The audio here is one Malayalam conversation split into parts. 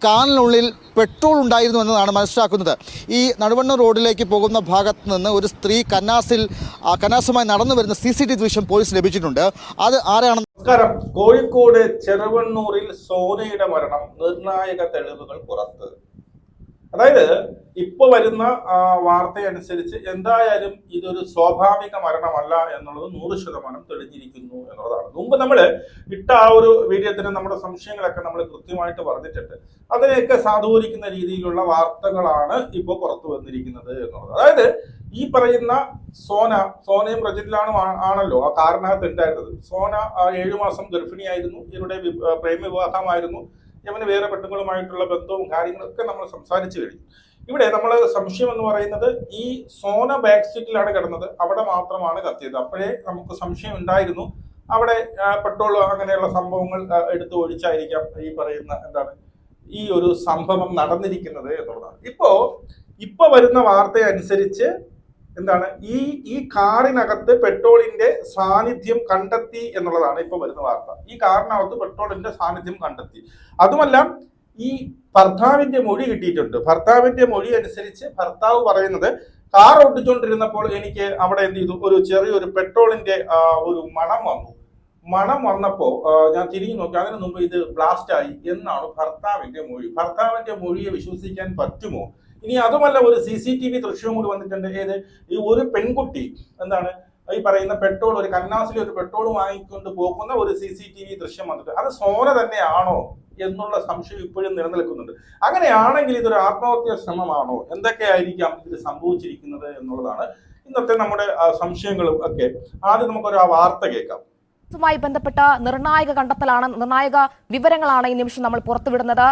കാറിനുള്ളിൽ പെട്രോൾ ഉണ്ടായിരുന്നു എന്നതാണ് മനസ്സിലാക്കുന്നത്. ഈ നടുവണ്ണൂർ റോഡിലേക്ക് പോകുന്ന ഭാഗത്ത് നിന്ന് ഒരു സ്ത്രീ കന്നാസുമായി നടന്നു വരുന്ന CCTV ദൃശ്യം പോലീസ് ലഭിച്ചിട്ടുണ്ട്. അത് ആരാണെന്ന് നമസ്കാരം. കോഴിക്കോട് ചെറുവണ്ണൂരിൽ സോനയുടെ മരണം നിർണായക തെളിവുകൾ പുറത്ത്. അതായത് ഇപ്പൊ വരുന്ന വാർത്തയനുസരിച്ച് എന്തായാലും ഇതൊരു സ്വാഭാവിക മരണമല്ല എന്നുള്ളത് 100% തെളിഞ്ഞിരിക്കുന്നു എന്നുള്ളതാണ്. മുമ്പ് നമ്മൾ ഇട്ട ആ ഒരു വീഡിയോ തന്നെ നമ്മുടെ സംശയങ്ങളൊക്കെ നമ്മൾ കൃത്യമായിട്ട് പറഞ്ഞിട്ടുണ്ട്. അതിനെയൊക്കെ സാധൂകരിക്കുന്ന രീതിയിലുള്ള വാർത്തകളാണ് ഇപ്പോൾ പുറത്തു വന്നിരിക്കുന്നത് എന്നുള്ളത്. അതായത് ഈ പറയുന്ന സോനയും റജിനിലാണ് ആണല്ലോ ആ കാറിനകത്ത് ഉണ്ടായിരുന്നത്. സോന 7 മാസം ഗർഭിണിയായിരുന്നു. ഇവരുടെ പ്രേമവിവാഹമായിരുന്നു. ഇവന് വേറെ പെണ്ണുങ്ങളുമായിട്ടുള്ള ബന്ധവും കാര്യങ്ങളൊക്കെ നമ്മൾ സംസാരിച്ചു കഴിഞ്ഞു. ഇവിടെ നമ്മൾ സംശയം എന്ന് പറയുന്നത് ഈ സോന ബാക്ക് സീറ്റിലാണ് കിടന്നത്, അവിടെ മാത്രമാണ് കത്തിയത്. അപ്പോഴേ നമുക്ക് സംശയം ഉണ്ടായിരുന്നു അവിടെ പെട്രോൾ അങ്ങനെയുള്ള സംഭവങ്ങൾ എടുത്തു ഒഴിച്ചായിരിക്കാം ഈ പറയുന്ന ഈ ഒരു സംഭവം നടന്നിരിക്കുന്നത് എന്നുള്ളതാണ്. ഇപ്പൊ വരുന്ന വാർത്തയനുസരിച്ച് ഈ കാറിനകത്ത് പെട്രോളിന്റെ സാന്നിധ്യം കണ്ടെത്തി എന്നുള്ളതാണ് ഇപ്പൊ വരുന്ന വാർത്ത. ഈ കാറിനകത്ത് പെട്രോളിന്റെ സാന്നിധ്യം കണ്ടെത്തി. അതുമല്ല, ഈ ഭർത്താവിന്റെ മൊഴി കിട്ടിയിട്ടുണ്ട്. ഭർത്താവിന്റെ മൊഴി അനുസരിച്ച് ഭർത്താവ് പറയുന്നത് കാർ ഓടിച്ചുകൊണ്ടിരുന്നപ്പോൾ എനിക്ക് അവിടെ എന്ത് ചെയ്തു, ഒരു ചെറിയൊരു പെട്രോളിന്റെ ഒരു മണം വന്നപ്പോ ഞാൻ തിരിഞ്ഞു നോക്കി, അതിനു മുമ്പ് ഇത് ബ്ലാസ്റ്റ് ആയി എന്നാണ് ഭർത്താവിന്റെ മൊഴി. ഭർത്താവിന്റെ മൊഴിയെ വിശ്വസിക്കാൻ പറ്റുമോ? ഇനി അതുമല്ല, ഒരു CCTV ദൃശ്യവും കൂടി വന്നിട്ടുണ്ട്. ഈ ഒരു പെൺകുട്ടി ഈ പറയുന്ന പെട്രോൾ, ഒരു കന്നാസിലെ ഒരു പെട്രോൾ വാങ്ങിക്കൊണ്ട് പോകുന്ന ഒരു CCTV ദൃശ്യം വന്നിട്ട് അത് സോന തന്നെയാണോ എന്നുള്ള സംശയം ഇപ്പോഴും നിലനിൽക്കുന്നുണ്ട്. അങ്ങനെയാണെങ്കിൽ ഇതൊരു ആത്മഹത്യാ ശ്രമമാണോ, എന്തൊക്കെയായിരിക്കാം ഇതിൽ സംഭവിച്ചിരിക്കുന്നത് എന്നുള്ളതാണ് ഇന്നത്തെ നമ്മുടെ സംശയങ്ങളും ഒക്കെ. ആദ്യം നമുക്കൊരു വാർത്ത കേൾക്കാം. ുമായി ബന്ധപ്പെട്ട നിർണായക വിവരങ്ങളാണ് ഈ നിമിഷം നമ്മൾ പുറത്തുവിടുന്നത്.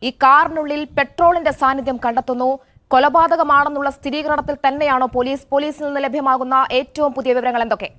ഈ കാറിനുള്ളിൽ പെട്രോളിന്റെ സാന്നിധ്യം കണ്ടെത്തുന്നു. കൊലപാതകമാണെന്നുള്ള സ്ഥിരീകരണത്തിൽ തന്നെയാണോ പോലീസിൽ നിന്ന് ലഭ്യമാകുന്ന ഏറ്റവും പുതിയ വിവരങ്ങൾ എന്തൊക്കെ?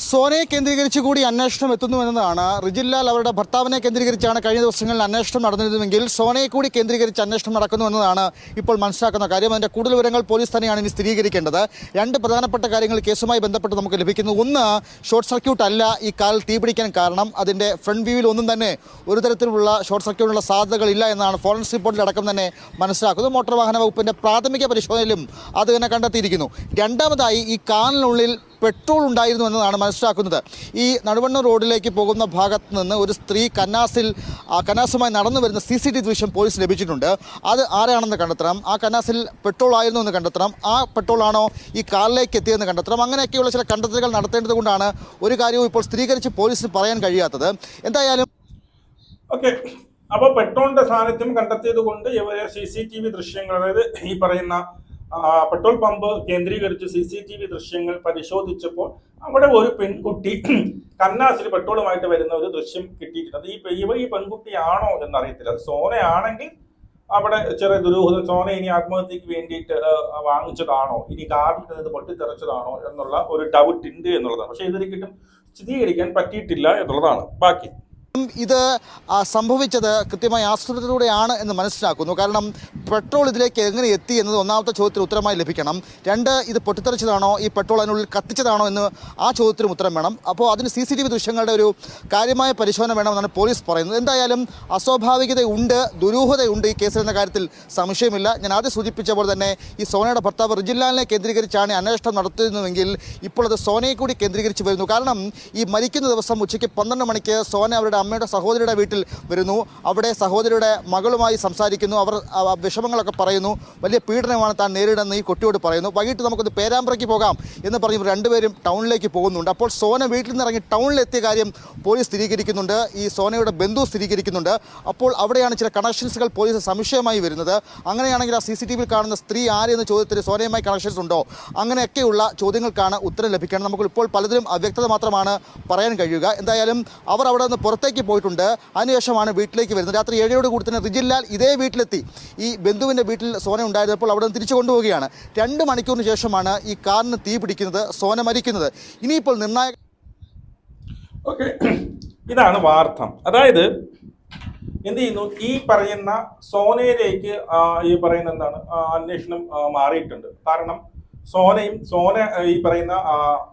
സോനയെ കേന്ദ്രീകരിച്ച് കൂടി അന്വേഷണം എത്തുന്നു എന്നതാണ്. റിജിൻലാൽ അവരുടെ ഭർത്താവിനെ കേന്ദ്രീകരിച്ചാണ് കഴിഞ്ഞ ദിവസങ്ങളിൽ അന്വേഷണം നടന്നിരുന്നുവെങ്കിൽ സോനയെ കൂടി കേന്ദ്രീകരിച്ച് അന്വേഷണം നടക്കുന്നു എന്നതാണ് ഇപ്പോൾ മനസ്സിലാക്കുന്ന കാര്യം. അതിൻ്റെ കൂടുതൽ വിവരങ്ങൾ പോലീസ് തന്നെയാണ് ഇനി സ്ഥിരീകരിക്കേണ്ടത്. 2 പ്രധാനപ്പെട്ട കാര്യങ്ങൾ കേസുമായി ബന്ധപ്പെട്ട് നമുക്ക് ലഭിക്കുന്നു. ഒന്ന്, ഷോർട്ട് സർക്യൂട്ട് അല്ല ഈ കാറിൽ തീപിടിക്കാൻ കാരണം. അതിൻ്റെ ഫ്രണ്ട് വ്യൂവിൽ ഒന്നും തന്നെ ഒരു തരത്തിലുള്ള ഷോർട്ട് സർക്യൂട്ടിനുള്ള സാധ്യതകളില്ല എന്നാണ് ഫോറൻസിക് റിപ്പോർട്ടിൽ അടക്കം തന്നെ മനസ്സിലാക്കുന്നത്. മോട്ടോർ വാഹന വകുപ്പിൻ്റെ പ്രാഥമിക പരിശോധനയിലും അത് തന്നെ കണ്ടെത്തിയിരിക്കുന്നു. രണ്ടാമതായി, ഈ കാറിനുള്ളിൽ പെട്രോൾ ഉണ്ടായിരുന്നു എന്നതാണ് മനസ്സിലാക്കുന്നത്. ഈ നടുവണ്ണൂർ റോഡിലേക്ക് പോകുന്ന ഭാഗത്ത് നിന്ന് ഒരു സ്ത്രീ കന്നാസുമായി നടന്നു വരുന്ന CCTV ദൃശ്യം പോലീസ് ലഭിച്ചിട്ടുണ്ട്. അത് ആരാണെന്ന് കണ്ടെത്തണം. ആ കന്നാസിൽ പെട്രോൾ ആയിരുന്നു എന്ന് കണ്ടെത്തണം. ആ പെട്രോളാണോ ഈ കാറിലേക്ക് എത്തിയെന്ന് കണ്ടെത്തണം. അങ്ങനെയൊക്കെയുള്ള ചില കണ്ടെത്തലുകൾ നടത്തേണ്ടത് കൊണ്ടാണ് ഒരു കാര്യവും ഇപ്പോൾ സ്ഥിരീകരിച്ച് പോലീസിന് പറയാൻ കഴിയാത്തത്. എന്തായാലും അപ്പോൾ പെട്രോളിന്റെ സാന്നിധ്യം കണ്ടെത്തിയത് കൊണ്ട് ഇവരെ CCTV ദൃശ്യങ്ങൾ, അതായത് ഈ പറയുന്ന പെട്രോൾ പമ്പ് കേന്ദ്രീകരിച്ച് CCTV ദൃശ്യങ്ങൾ പരിശോധിച്ചപ്പോൾ അവിടെ ഒരു പെൺകുട്ടി കന്നാസിൽ പെട്രോളുമായിട്ട് വരുന്ന ഒരു ദൃശ്യം കിട്ടിയിട്ടുണ്ട്. ഈ പെൺകുട്ടിയാണോ എന്നറിയത്തില്ല. അത് സോനയാണെങ്കിൽ അവിടെ ചെറിയ ദുരൂഹത, സോന ഇനി ആത്മഹത്യക്ക് വേണ്ടിയിട്ട് വാങ്ങിച്ചതാണോ, ഇനി കാറിൽ ഇത് പൊട്ടിത്തെറിച്ചതാണോ എന്നുള്ള ഒരു ഡൗട്ട് ഉണ്ട് എന്നുള്ളതാണ്. പക്ഷെ ഇതൊരിക്കലും സ്ഥിരീകരിക്കാൻ പറ്റിയിട്ടില്ല എന്നുള്ളതാണ് ബാക്കി. ഇത് സംഭവിച്ചത് കൃത്യമായി ആസൂത്രണത്തിലൂടെയാണ് എന്ന് മനസ്സിലാക്കുന്നു. കാരണം പെട്രോൾ ഇതിലേക്ക് എങ്ങനെ എത്തി എന്നത് ഒന്നാമത്തെ ചോദ്യത്തിന് ഉത്തരമായി ലഭിക്കണം. 2, ഇത് പൊട്ടിത്തെറിച്ചതാണോ, ഈ പെട്രോൾ അതിനുള്ളിൽ കത്തിച്ചതാണോ എന്ന് ആ ചോദ്യത്തിനും ഉത്തരം വേണം. അപ്പോൾ അതിന് CCTV ദൃശ്യങ്ങളുടെ ഒരു കാര്യമായ പരിശോധന വേണമെന്നാണ് പോലീസ് പറയുന്നത്. എന്തായാലും അസ്വാഭാവികതയുണ്ട്, ദുരൂഹതയുണ്ട് ഈ കേസിൽ എന്ന കാര്യത്തിൽ സംശയമില്ല. ഞാൻ ആദ്യം സൂചിപ്പിച്ച പോലെ തന്നെ ഈ സോനയുടെ ഭർത്താവ് റിജിൻലാലിനെ കേന്ദ്രീകരിച്ചാണ് അന്വേഷണം നടത്തുന്നതെങ്കിൽ ഇപ്പോൾ അത് സോനയെ കൂടി കേന്ദ്രീകരിച്ച് വരുന്നു. കാരണം ഈ മരിക്കുന്ന ദിവസം ഉച്ചയ്ക്ക് 12 മണിക്ക് സോന അവരുടെ അമ്മയുടെ സഹോദരിയുടെ വീട്ടിൽ വരുന്നു. അവിടെ സഹോദരിയുടെ മകളുമായി സംസാരിക്കുന്നു. അവർ വിഷമങ്ങളൊക്കെ പറയുന്നു. വലിയ പീഡനമാണ് താൻ നേരിടുന്ന ഈ കുട്ടിയോട് പറയുന്നു. വൈകിട്ട് നമുക്കൊന്ന് പേരാമ്പ്രയ്ക്ക് പോകാം എന്ന് പറഞ്ഞ് രണ്ടുപേരും ടൗണിലേക്ക് പോകുന്നുണ്ട്. അപ്പോൾ സോന വീട്ടിൽ നിന്ന് ഇറങ്ങി ടൗണിലെത്തിയ കാര്യം പോലീസ് സ്ഥിരീകരിക്കുന്നുണ്ട്. ഈ സോനയുടെ ബന്ധു സ്ഥിരീകരിക്കുന്നുണ്ട്. അപ്പോൾ അവിടെയാണ് ചില കണക്ഷൻസുകൾ പോലീസ് സംശയമായി വരുന്നത്. അങ്ങനെയാണെങ്കിൽ ആ CCTV കാണുന്ന സ്ത്രീ ആരെന്ന ചോദ്യത്തിന് സോനയുമായി കണക്ഷൻസ് ഉണ്ടോ, അങ്ങനെയൊക്കെയുള്ള ചോദ്യങ്ങൾക്കാണ് ഉത്തരം ലഭിക്കണം. നമുക്ക് ഇപ്പോൾ പലതിലും അവ്യക്തത മാത്രമാണ് പറയാൻ കഴിയുക. എന്തായാലും അവർ അവിടെ നിന്ന് പുറത്തേക്ക് പോയിട്ടുണ്ട്. അതിനുശേഷമാണ് വീട്ടിലേക്ക് വരുന്നത്. രാത്രി 7 കൂടി തന്നെ റിജിൻലാൽ ഇതേ വീട്ടിലെത്തി. ഈ ബന്ധുവിൻ്റെ വീട്ടിൽ സോന ഉണ്ടായിരുന്നപ്പോൾ അവിടെ നിന്ന് തിരിച്ചു കൊണ്ടുപോവുകയാണ്. 2 മണിക്കൂറിന് ശേഷമാണ് ഈ കാറിന് തീ പിടിക്കുന്നത്, സോന മരിക്കുന്നത്. ഇനിയിപ്പോൾ നിർണായക ഇതാണ് വാർത്ത. അതായത് എന്ത് ചെയ്യുന്നു, ഈ പറയുന്ന സോനയിലേക്ക് ഈ പറയുന്ന അന്വേഷണം മാറിയിട്ടുണ്ട്. കാരണം സോന ഈ പറയുന്ന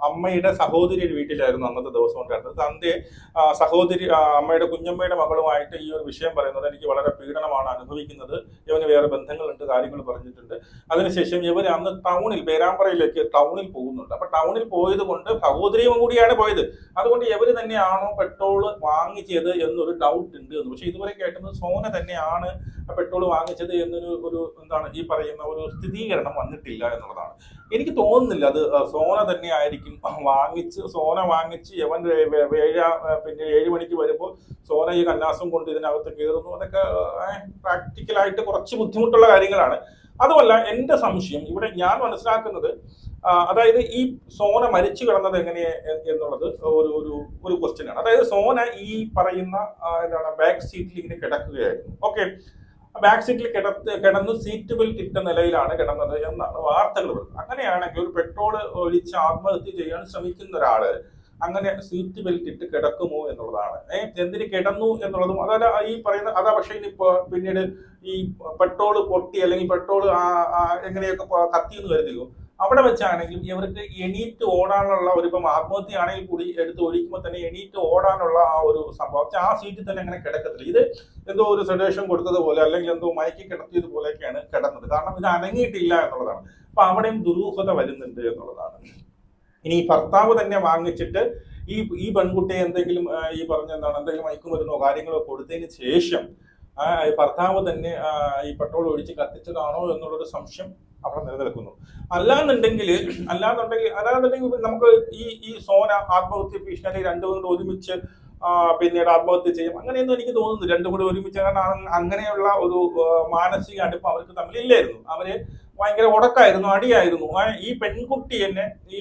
അമ്മയുടെ സഹോദരിയുടെ വീട്ടിലായിരുന്നു അന്നത്തെ ദിവസം ഉണ്ടായിരുന്നത്. തന്റെ സഹോദരി അമ്മയുടെ കുഞ്ഞമ്മയുടെ മകളുമായിട്ട് ഈ ഒരു വിഷയം പറയുന്നത് എനിക്ക് വളരെ പീഡനമാണ് അനുഭവിക്കുന്നത്. ഇവന് വേറെ ബന്ധങ്ങളുണ്ട്, കാര്യങ്ങൾ പറഞ്ഞിട്ടുണ്ട്. അതിനുശേഷം ഇവർ അന്ന് ടൗണിൽ, പേരാമ്പ്രയിലേക്ക് ടൗണിൽ പോകുന്നുണ്ട്. അപ്പൊ ടൗണിൽ പോയത് കൊണ്ട് സഹോദരിയും കൂടിയാണ് പോയത്. അതുകൊണ്ട് ഇവര് തന്നെയാണോ പെട്രോൾ വാങ്ങിച്ചത് എന്നൊരു ഡൗട്ട് ഉണ്ട് എന്ന്. പക്ഷെ ഇതുവരെ കേട്ടുന്നത് സോന തന്നെയാണ് പെട്രോൾ വാങ്ങിച്ചത് എന്നൊരു എന്താണ് ഈ പറയുന്ന ഒരു സ്ഥിരീകരണം വന്നിട്ടില്ല എന്നുള്ളതാണ്. എനിക്ക് തോന്നുന്നില്ല അത് സോന തന്നെ ആയിരിക്കും സോന വാങ്ങിച്ച് യവൻ പിന്നെ 7 മണിക്ക് വരുമ്പോൾ സോന ഈ കന്നാസം കൊണ്ട് ഇതിനകത്ത് കയറുന്നു. അതൊക്കെ പ്രാക്ടിക്കലായിട്ട് കുറച്ച് ബുദ്ധിമുട്ടുള്ള കാര്യങ്ങളാണ്. അതുമല്ല, എന്റെ സംശയം ഇവിടെ ഞാൻ മനസ്സിലാക്കുന്നത്, അതായത് ഈ സോന മരിച്ചു കിടന്നത് എങ്ങനെ എന്നുള്ളത് ഒരു ക്വസ്റ്റ്യൻ ആണ്. അതായത് സോന ഈ പറയുന്ന എന്താണ് ബാക്ക് സീറ്റിൽ ഇങ്ങനെ കിടക്കുകയായിരുന്നു. ഓക്കെ, ബാക്ക് സീറ്റിൽ കിടന്ന് സീറ്റ് ബെൽറ്റ് ഇട്ട നിലയിലാണ് കിടന്നത് എന്നാണ് വാർത്തകൾ വരുന്നത്. അങ്ങനെയാണെങ്കിൽ ഒരു പെട്രോൾ ഒഴിച്ച് ആത്മഹത്യ ചെയ്യാൻ ശ്രമിക്കുന്ന ഒരാള് അങ്ങനെ സീറ്റ് ബെൽറ്റ് ഇട്ട് കിടക്കുമോ എന്നുള്ളതാണ്. എന്തിന് കിടന്നു എന്നുള്ളതും അതല്ല ഈ പറയുന്ന അതാ. പക്ഷേ ഇനിയിപ്പോ പിന്നീട് ഈ പെട്രോൾ പൊട്ടി അല്ലെങ്കിൽ പെട്രോൾ എങ്ങനെയൊക്കെ കത്തി എന്ന് കരുതിയോ, അവിടെ വെച്ചാണെങ്കിലും ഇവർക്ക് എണീറ്റ് ഓടാനുള്ള ഇപ്പം ആത്മഹത്യയാണെങ്കിൽ കൂടി എടുത്ത് ഒഴിക്കുമ്പോൾ തന്നെ എണീറ്റ് ഓടാനുള്ള ആ ഒരു സംഭവം ആ സീറ്റിൽ തന്നെ അങ്ങനെ കിടക്കത്തില്ല. ഇത് എന്തോ ഒരു സെഡേഷൻ കൊടുത്തതുപോലെ അല്ലെങ്കിൽ എന്തോ മയക്കി കിടത്തിയതുപോലെയൊക്കെയാണ് കിടന്നത്. കാരണം ഇത് അനങ്ങിയിട്ടില്ല എന്നുള്ളതാണ്. അപ്പൊ അവിടെയും ദുരൂഹത വരുന്നുണ്ട് എന്നുള്ളതാണ്. ഇനി ഈ ഭർത്താവ് തന്നെ വാങ്ങിച്ചിട്ട് ഈ പെൺകുട്ടിയെ എന്തെങ്കിലും ഈ പറഞ്ഞ എന്തെങ്കിലും മയക്കുമരുന്നോ കാര്യങ്ങളോ കൊടുത്തതിന് ശേഷം ഭർത്താവ് തന്നെ ഈ പെട്രോൾ ഒഴിച്ച് കത്തിച്ചതാണോ എന്നുള്ളൊരു സംശയം അവിടെ നിലനിൽക്കുന്നു. അല്ലാന്നുണ്ടെങ്കിൽ നമുക്ക് ഈ സോന ആത്മഹത്യ ഭീഷണി രണ്ടും കൊണ്ട് ഒരുമിച്ച് പിന്നീട് ആത്മഹത്യ ചെയ്യും അങ്ങനെയൊന്നും എനിക്ക് തോന്നുന്നു. രണ്ടും കൂടി ഒരുമിച്ച്, കാരണം അങ്ങനെയുള്ള ഒരു മാനസിക അടുപ്പം അവർക്ക് തമ്മിലില്ലായിരുന്നു. അവര് ഭയങ്കര ഉടക്കായിരുന്നു, അടിയായിരുന്നു. ഈ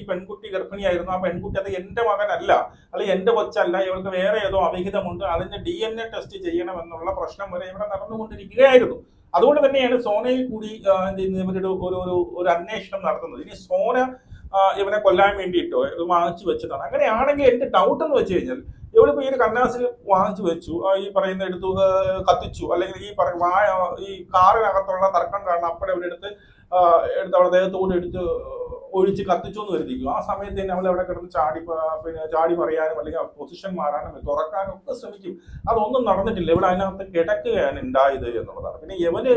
പെൺകുട്ടി ഗർഭിണിയായിരുന്നു. ആ പെൺകുട്ടി അത് എന്റെ മകനല്ല, അല്ലെങ്കിൽ എന്റെ കൊച്ചല്ല, ഇവർക്ക് വേറെ ഏതോ അവിഹിതമുണ്ട്, അതിന്റെ DNA ടെസ്റ്റ് ചെയ്യണമെന്നുള്ള പ്രശ്നം വരെ ഇവിടെ നടന്നുകൊണ്ടിരിക്കുകയായിരുന്നു. അതുകൊണ്ട് തന്നെയാണ് സോനയിൽ കൂടി ഇവരുടെ ഒരു അന്വേഷണം നടത്തുന്നത്. ഇനി സോന ഇവനെ കൊല്ലാൻ വേണ്ടിയിട്ടോ വാങ്ങിച്ചു വെച്ചതാണ്. അങ്ങനെയാണെങ്കിൽ എന്റെ ഡൗട്ട് എന്ന് വെച്ച് കഴിഞ്ഞാൽ ഇവളിപ്പോ ഈ ഒരു കന്നാസിൽ വാങ്ങിച്ചു വെച്ചു, ഈ പറയുന്ന എടുത്തു കത്തിച്ചു, അല്ലെങ്കിൽ ഈ കാറിനകത്തുള്ള തർക്കം കാരണം അപ്പടെ അവരെടുത്ത് അവളെ ദേഹത്തോട് എടുത്ത് ഒഴിച്ച് കത്തിച്ചു എന്ന് കരുതിക്കും. ആ സമയത്ത് തന്നെ അവൾ അവിടെ കിടന്ന് ചാടി മറിയാനും അല്ലെങ്കിൽ പൊസിഷൻ മാറാനും തുറക്കാനും ഒക്കെ ശ്രമിക്കും. അതൊന്നും നടന്നിട്ടില്ല. ഇവിടെ അതിനകത്ത് കിടക്കുകയാണ് ഉണ്ടായത് എന്നുള്ളതാണ്. പിന്നെ യവന്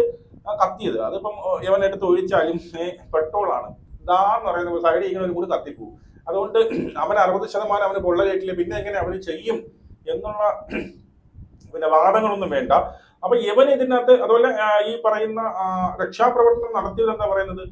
കത്തിയത് അതിപ്പം യവനെടുത്ത് ഒഴിച്ചാലും പെട്രോളാണ് ഇതാന്ന് പറയുന്നത് സൈഡിൽ ഇങ്ങനെ കൂടി കത്തിപ്പോവും. അതുകൊണ്ട് അവൻ 60% അവന് പൊള്ളലേറ്റില്ല. പിന്നെ എങ്ങനെ അവന് ചെയ്യും എന്നുള്ള പിന്നെ വാദങ്ങളൊന്നും വേണ്ട. അപ്പൊ ഇവൻ ഇതിനകത്ത് അതുപോലെ ഈ പറയുന്ന രക്ഷാപ്രവർത്തനം നടത്തിയത് എന്താ പറയുന്നത്,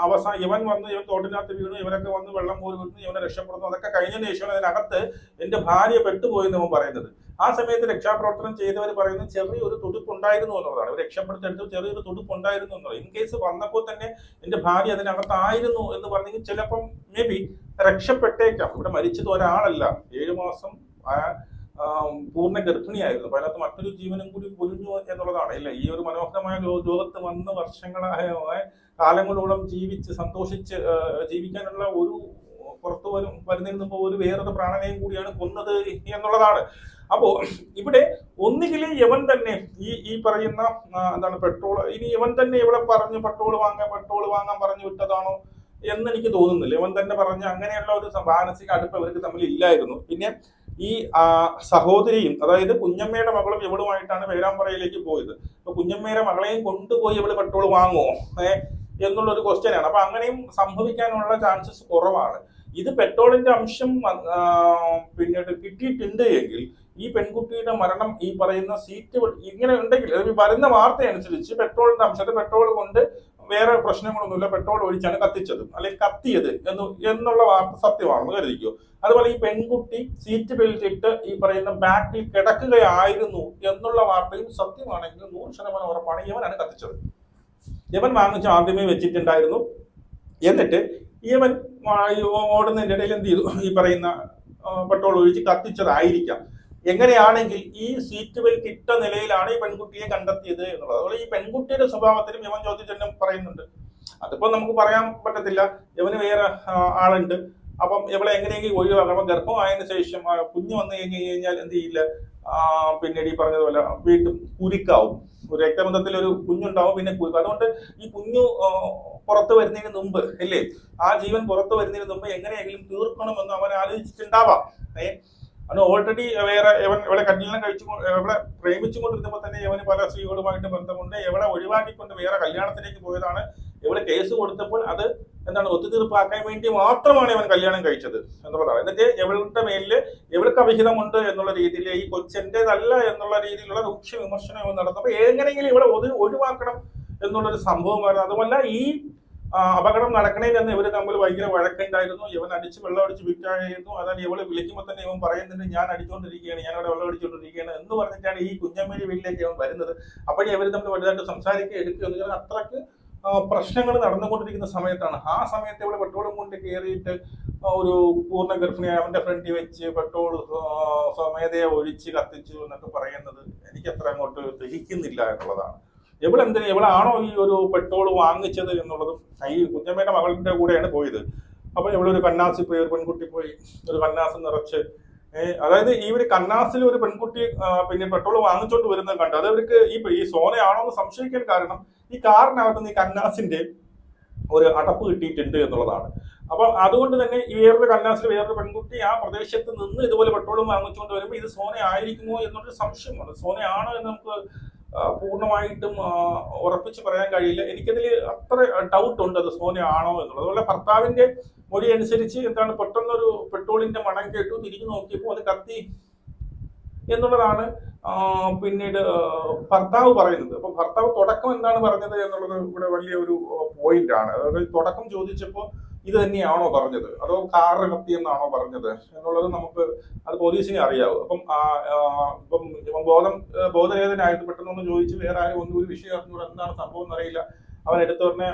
അവസാനം ഇവൻ തോട്ടിനകത്ത് വീണു, ഇവരൊക്കെ വന്ന് വെള്ളം പോയി വീണു, ഇവനെ രക്ഷപ്പെടുന്നു. അതൊക്കെ കഴിഞ്ഞതിന് ശേഷം അതിനകത്ത് എന്റെ ഭാര്യ പെട്ടുപോയെന്ന് അവൻ പറയുന്നത്. ആ സമയത്ത് രക്ഷാപ്രവർത്തനം ചെയ്തവർ പറയുന്നത് ചെറിയൊരു തുടുപ്പുണ്ടായിരുന്നു എന്നുള്ളതാണ്. ഇവർ രക്ഷപ്പെടുത്തെടുത്ത് ചെറിയൊരു തുടുപ്പുണ്ടായിരുന്നു എന്നുള്ളത്. ഇൻ കേസ് വന്നപ്പോൾ തന്നെ എന്റെ ഭാര്യ അതിനകത്തായിരുന്നു എന്ന് പറഞ്ഞെങ്കിൽ ചിലപ്പം മേ ബി രക്ഷപ്പെട്ടേക്കാം. ഇവിടെ മരിച്ചത് ഒരാളല്ല, 7 മാസം പൂർണ്ണ ഗർഭിണിയായിരുന്നു. അപ്പൊ അതിനകത്ത് മറ്റൊരു ജീവനും കൂടി പൊലിഞ്ഞു എന്നുള്ളതാണ്. ഇല്ല, ഈ ഒരു മനോഹരമായ ലോകത്ത് വന്ന് വർഷങ്ങളായ കാലങ്ങളോളം ജീവിച്ച് സന്തോഷിച്ച് ജീവിക്കാനുള്ള ഒരു പുറത്തു വരുന്നതിന് മുമ്പ് ഒരു വേറൊരു പ്രാണനെയും കൂടിയാണ് കൊന്നത് എന്നുള്ളതാണ്. അപ്പോ ഇവിടെ ഒന്നുകിൽ യവൻ തന്നെ ഈ പറയുന്ന എന്താണ് പെട്രോൾ, ഇനി യവൻ തന്നെ ഇവിടെ പറഞ്ഞ് പെട്രോൾ വാങ്ങാൻ പറഞ്ഞു വിട്ടതാണോ എന്ന് എനിക്ക് തോന്നുന്നില്ല. യവൻ തന്നെ പറഞ്ഞ് അങ്ങനെയുള്ള ഒരു മാനസിക അടുപ്പം ഇവർക്ക് തമ്മിൽ ഇല്ലായിരുന്നു. പിന്നെ ഈ സഹോദരിയും, അതായത് കുഞ്ഞമ്മയുടെ മകളും ഇവളുമായിട്ടാണ് പേരാമ്പ്രയിലേക്ക് പോയത്. അപ്പൊ കുഞ്ഞമ്മയുടെ മകളെയും കൊണ്ടുപോയി ഇവള് പെട്രോൾ വാങ്ങുമോ എന്നുള്ളൊരു ക്വസ്റ്റ്യനാണ്. അപ്പൊ അങ്ങനെയും സംഭവിക്കാനുള്ള ചാൻസസ് കുറവാണ്. ഇത് പെട്രോളിന്റെ അംശം പിന്നീട് കിട്ടിയിട്ടുണ്ട് എങ്കിൽ ഈ പെൺകുട്ടിയുടെ മരണം ഈ പറയുന്ന സീറ്റ് ഇങ്ങനെ ഉണ്ടെങ്കിൽ വരുന്ന വാർത്ത അനുസരിച്ച് പെട്രോളിന്റെ അംശത്തെ പെട്രോൾ കൊണ്ട് വേറെ പ്രശ്നങ്ങളൊന്നുമില്ല, പെട്രോൾ ഒഴിച്ചാണ് കത്തിച്ചത് അല്ലെങ്കിൽ കത്തിയത് എന്നുള്ള വാർത്ത സത്യമാണെന്ന് കരുതിക്കോ. അതുപോലെ ഈ പെൺകുട്ടി സീറ്റ് ബെൽറ്റ് ഇട്ട് ഈ പറയുന്ന ബാക്കിൽ കിടക്കുകയായിരുന്നു എന്നുള്ള വാർത്തയും സത്യമാണെങ്കിൽ 100% ഉറപ്പാണ് ഇവനാണ് കത്തിച്ചത്. ഇവൻ വാങ്ങിച്ച് ആദ്യമേ വെച്ചിട്ടുണ്ടായിരുന്നു. എന്നിട്ട് ഇവൻ ഓടുന്നതിന്റെ ഇടയിൽ എന്ത് ചെയ്തു, ഈ പറയുന്ന പെട്രോൾ ഒഴിച്ച് കത്തിച്ചതായിരിക്കാം. എങ്ങനെയാണെങ്കിൽ ഈ സീറ്റ് ബെൽറ്റ് ഇട്ട നിലയിലാണ് ഈ പെൺകുട്ടിയെ കണ്ടെത്തിയത് എന്നുള്ളത്. അതുപോലെ ഈ പെൺകുട്ടിയുടെ സ്വഭാവത്തിലും യവൻ ചോദ്യചിഹ്നം പറയുന്നുണ്ട്. അതിപ്പോ നമുക്ക് പറയാൻ പറ്റത്തില്ല, യവന് വേറെ ആളുണ്ട്. അപ്പം ഇവളെ എങ്ങനെയെങ്കിലും ഒഴിവാക്കണം. അപ്പം ഗർഭമായതിനു ശേഷം കുഞ്ഞ് വന്നു കഴിഞ്ഞാൽ എന്ത് ചെയ്യില്ല, പിന്നീട് ഈ പറഞ്ഞതുപോലെ വീണ്ടും കുരുക്കാവും. ഒരു രക്തബന്ധത്തിൽ ഒരു കുഞ്ഞുണ്ടാവും, പിന്നെ അതുകൊണ്ട് ഈ കുഞ്ഞു പുറത്തു വരുന്നതിന് മുമ്പ് അല്ലേ, ആ ജീവൻ പുറത്തു വരുന്നതിന് മുമ്പ് എങ്ങനെയെങ്കിലും തീർക്കണമെന്ന് അവൻ ആലോചിച്ചിട്ടുണ്ടാവാം. അവന് ഓൾറെഡി വേറെ ഇവളെ കല്യാണം കഴിച്ചു ഇവളെ പ്രേമിച്ചുകൊണ്ടിരുന്നപ്പോൾ തന്നെ ഇവന് പല സ്ത്രീകളുമായിട്ട് ബന്ധമുണ്ട്. ഇവളെ ഒഴിവാക്കിക്കൊണ്ട് വേറെ കല്യാണത്തിലേക്ക് പോയതാണ്. ഇവള് കേസ് കൊടുത്തപ്പോൾ അത് എന്താണ് ഒത്തുതീർപ്പാക്കാൻ വേണ്ടി മാത്രമാണ് ഇവൻ കല്യാണം കഴിച്ചത് എന്നുള്ളതാണ്. എന്നിട്ട് ഇവളുടെ മേലില് ഇവൾക്ക് അവിഹിതമുണ്ട് എന്നുള്ള രീതിയിൽ ഈ കൊച്ചെന്റേതല്ല എന്നുള്ള രീതിയിലുള്ള രൂക്ഷ വിമർശനം ഇവൻ നടന്നപ്പോൾ എങ്ങനെയെങ്കിലും ഇവളെ ഒഴിവാക്കണം എന്നുള്ളൊരു സംഭവമായിരുന്നു. അതുമല്ല ഈ അപകടം നടക്കണേൽ തന്നെ ഇവര് തമ്മിൽ ഭയങ്കര വഴക്കുണ്ടായിരുന്നു. ഇവൻ അടിച്ച് വെള്ളം അടിച്ച് വിറ്റായിരുന്നു. അതായത് ഇവള് വിളിക്കുമ്പോൾ തന്നെ ഇവൻ പറയുന്നുണ്ട് ഞാൻ അടിച്ചുകൊണ്ടിരിക്കുകയാണ്, ഞാൻ അവിടെ വെള്ളം അടിച്ചുകൊണ്ടിരിക്കുകയാണ് എന്ന് പറഞ്ഞിട്ടാണ് ഈ കുഞ്ഞമ്മേരി വീട്ടിലേക്ക് ഇവൻ വരുന്നത്. അപ്പോഴേ ഇവർ തമ്മിൽ വലുതായിട്ട് സംസാരിക്കുക എടുക്കുക അത്രക്ക് പ്രശ്നങ്ങൾ നടന്നുകൊണ്ടിരിക്കുന്ന സമയത്താണ്. ആ സമയത്ത് ഇവിടെ പെട്രോളും കൊണ്ട് കയറിയിട്ട് ഒരു പൂർണ്ണ ഗർഭിണിയായ അവന്റെ ഫ്രണ്ടിൽ വെച്ച് പെട്രോൾ സ്വമേധയെ ഒഴിച്ച് കത്തിച്ചു എന്നൊക്കെ പറയുന്നത് എനിക്ക് അത്ര അങ്ങോട്ട് ദഹിക്കുന്നില്ല എന്നുള്ളതാണ്. ഇവളാണോ ഈ ഒരു പെട്രോൾ വാങ്ങിച്ചത് എന്നുള്ളതും ഈ കുഞ്ഞമ്മയുടെ മകളുടെ കൂടെയാണ് പോയത്. അപ്പൊ ഇവളൊരു കന്നാസിൽ പോയി, ഒരു പെൺകുട്ടി പോയി ഒരു കന്നാസ് നിറച്ച് അതായത് ഈ ഒരു കന്നാസിൽ ഒരു പെൺകുട്ടി പിന്നെ പെട്രോൾ വാങ്ങിച്ചോണ്ട് വരുന്നത് കണ്ടു. അത് അവർക്ക് ഈ സോനയാണോ എന്ന് സംശയിക്കാൻ കാരണം ഈ കാറിനകത്ത് ഈ കന്നാസിന്റെ ഒരു അടപ്പ് കിട്ടിയിട്ടുണ്ട് എന്നുള്ളതാണ്. അപ്പൊ അതുകൊണ്ട് തന്നെ ഈ വേറൊരു കന്നാസിൽ വേറൊരു പെൺകുട്ടി ആ പ്രദേശത്ത് നിന്ന് ഇതുപോലെ പെട്രോളും വാങ്ങിച്ചുകൊണ്ട് വരുമ്പോൾ ഇത് സോന ആയിരിക്കുമോ എന്നൊരു സംശയമാണ്. സോനയാണോ എന്ന് നമുക്ക് പൂർണ്ണമായിട്ടും ഉറപ്പിച്ച് പറയാൻ കഴിയില്ല. എനിക്കതിൽ അത്ര ഡൗട്ട് ഉണ്ട് അത് സോനയാണോ എന്നുള്ളത്. അതുപോലെ ഭർത്താവിന്റെ മൊഴി അനുസരിച്ച് എന്താണ് പെട്ടെന്നൊരു പെട്രോളിന്റെ മണം കേട്ടു, തിരിഞ്ഞു നോക്കിയപ്പോൾ അത് കത്തി എന്നുള്ളതാണ് പിന്നീട് ഭർത്താവ് പറയുന്നത്. അപ്പൊ ഭർത്താവ് തുടക്കം എന്താണ് പറഞ്ഞത് എന്നുള്ളത് ഇവിടെ വലിയ ഒരു പോയിന്റ് ആണ്. അതായത് തുടക്കം ചോദിച്ചപ്പോൾ ഇത് തന്നെയാണോ പറഞ്ഞത് അതോ കാറ് കത്തിയെന്നാണോ പറഞ്ഞത് എന്നുള്ളത് നമുക്ക് അത് പോലീസിനെ അറിയാവൂ. ഇപ്പം ബോധരഹിതനായിരുന്നു. പെട്ടെന്നൊന്ന് ചോദിച്ച് വേറെ ആരും ഒന്നും ഒരു വിഷയം അറിഞ്ഞൂടെ എന്താണ് സംഭവം എന്നറിയില്ല. അവൻ എടുത്തു പറഞ്ഞ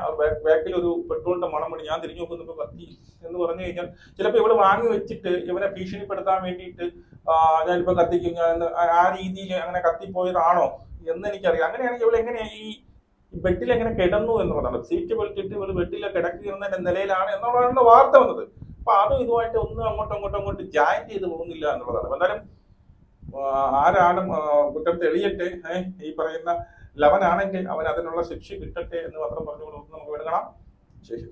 ബാക്കിൽ ഒരു പെട്രോളിന്റെ മണം പണി ഞാൻ തിരിഞ്ഞു നോക്കുമ്പോൾ കത്തി എന്ന് പറഞ്ഞു കഴിഞ്ഞാൽ ചിലപ്പോൾ ഇവള് വാങ്ങി വെച്ചിട്ട് ഇവനെ ഭീഷണിപ്പെടുത്താൻ വേണ്ടിയിട്ട് ഞാനിപ്പോ കത്തിക്കും ഞാൻ ആ രീതിയിൽ അങ്ങനെ കത്തിപ്പോയതാണോ എന്ന് എനിക്കറിയാം. അങ്ങനെയാണെങ്കിൽ ഇവൾ എങ്ങനെയാ ഈ ബെഡിൽ എങ്ങനെ കിടന്നു എന്നുള്ളതാണ്. സീറ്റ് ബെൽറ്റ് ഇട്ട് ഇവള് ബെഡിലെ കിടക്കുന്ന നിലയിലാണ് എന്നുള്ളതാണ് വാർത്ത വന്നത്. അപ്പൊ അതും ഇതുമായിട്ട് ഒന്നും അങ്ങോട്ട് ജോയിന്റ് ചെയ്ത് പോകുന്നില്ല എന്നുള്ളതാണ്. എന്തായാലും ആരാണ് കുറ്റം തെളിയട്ടെ. ഈ പറയുന്ന ലവനാണെങ്കിൽ അവൻ അതിനുള്ള ശിക്ഷ കിട്ടട്ടെ എന്ന് മാത്രം പറഞ്ഞുകൊണ്ട് നമുക്ക് വേണം. ശരി.